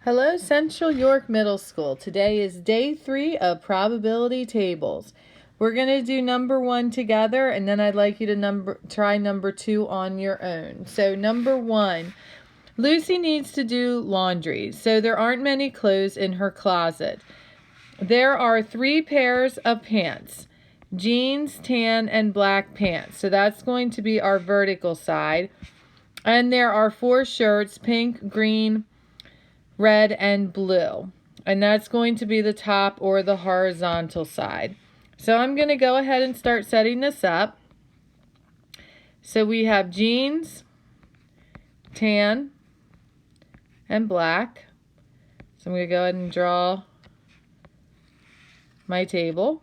Hello, Central York Middle School. Today is day 3 of probability tables. We're going to do number 1 together, and then I'd like you to try number 2 on your own. So number 1, Lucy needs to do laundry, so there aren't many clothes in her closet. There are 3 pairs of pants, jeans, tan, and black pants. So that's going to be our vertical side. And there are 4 shirts, pink, green, red, and blue. And that's going to be the top or the horizontal side. So I'm going to go ahead and start setting this up. So we have jeans, tan, and black. So I'm going to go ahead and draw my table.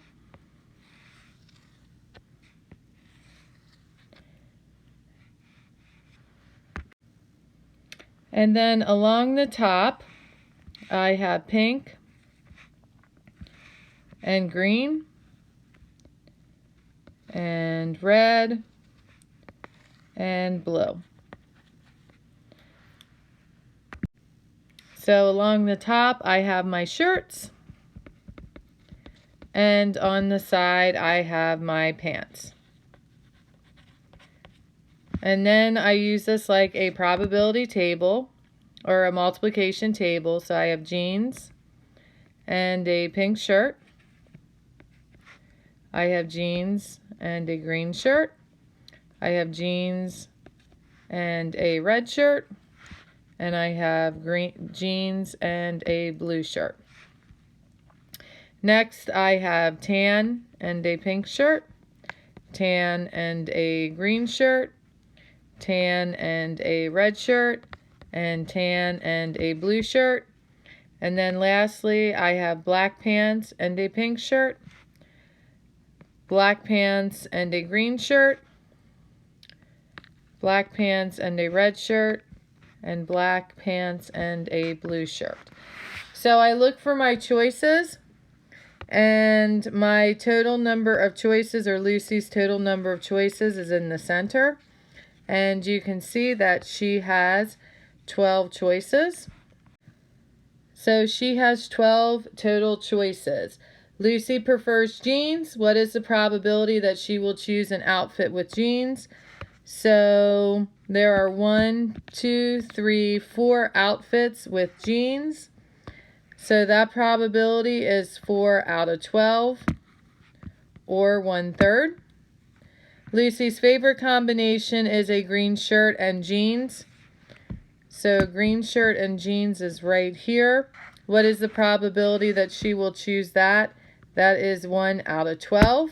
And then along the top, I have pink and green and red and blue. So along the top, I have my shirts, and on the side, I have my pants. And then I use this like a probability table or a multiplication table. So I have jeans and a pink shirt. I have jeans and a green shirt. I have jeans and a red shirt. And I have jeans and a blue shirt. Next, I have tan and a pink shirt, tan and a green shirt, tan and a red shirt, and tan and a blue shirt. And then lastly, I have black pants and a pink shirt, black pants and a green shirt, black pants and a red shirt, and black pants and a blue shirt. So I look for my choices, and my total number of choices, or Lucy's total number of choices, is in the center. And you can see that she has 12 choices. So she has 12 total choices. Lucy prefers jeans. What is the probability that she will choose an outfit with jeans? So there are 1, 2, 3, 4 outfits with jeans. So that probability is 4 out of 12, or 1/3. Lucy's favorite combination is a green shirt and jeans. So green shirt and jeans is right here. What is the probability that she will choose that? That is 1 out of 12.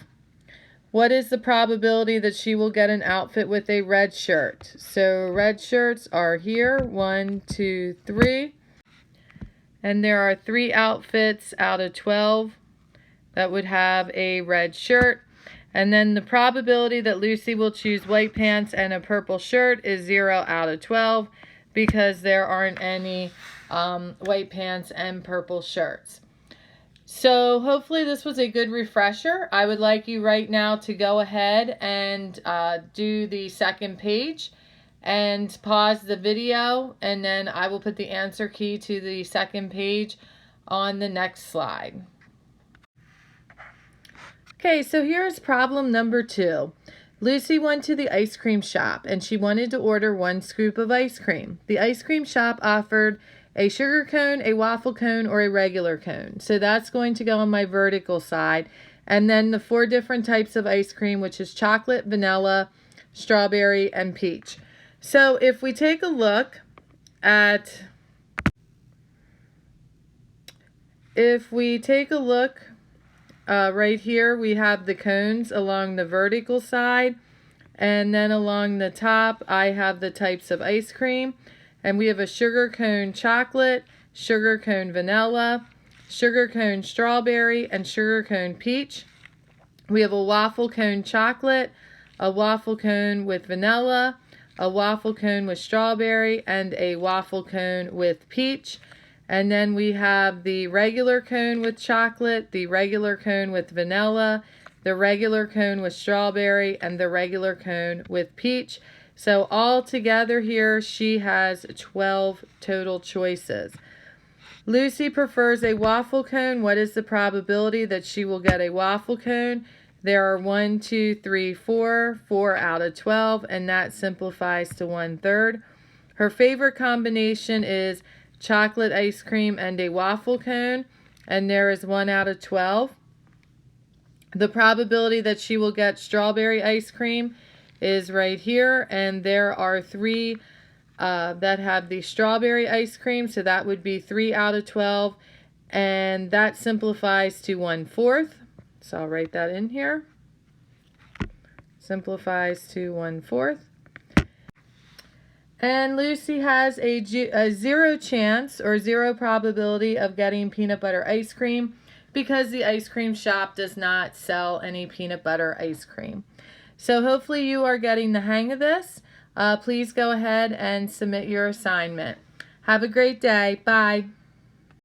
What is the probability that she will get an outfit with a red shirt? So red shirts are here, 1, 2, 3. And there are 3 outfits out of 12 that would have a red shirt. And then the probability that Lucy will choose white pants and a purple shirt is 0 out of 12 because there aren't any white pants and purple shirts. So hopefully this was a good refresher. I would like you right now to go ahead and do the second page and pause the video, and then I will put the answer key to the second page on the next slide. Okay, so here's problem number 2. Lucy went to the ice cream shop and she wanted to order 1 scoop of ice cream. The ice cream shop offered a sugar cone, a waffle cone, or a regular cone. So that's going to go on my vertical side. And then the 4 different types of ice cream, which is chocolate, vanilla, strawberry, and peach. So if we take a look at, right here, we have the cones along the vertical side, and then along the top I have the types of ice cream, and we have a sugar cone chocolate, sugar cone vanilla, sugar cone strawberry, and sugar cone peach. We have a waffle cone chocolate, a waffle cone with vanilla, a waffle cone with strawberry, and a waffle cone with peach. And then we have the regular cone with chocolate, the regular cone with vanilla, the regular cone with strawberry, and the regular cone with peach. So all together here, she has 12 total choices. Lucy prefers a waffle cone. What is the probability that she will get a waffle cone? There are 1, 2, 3, 4, 4 out of 12, and that simplifies to 1/3. Her favorite combination is chocolate ice cream and a waffle cone, and there is 1 out of 12. The probability that she will get strawberry ice cream is right here, and there are 3 that have the strawberry ice cream, so that would be 3 out of 12, and that simplifies to 1/4. So I'll write that in here. Simplifies to 1/4. And Lucy has a 0 chance or 0 probability of getting peanut butter ice cream because the ice cream shop does not sell any peanut butter ice cream. So hopefully you are getting the hang of this. Please go ahead and submit your assignment. Have a great day. Bye.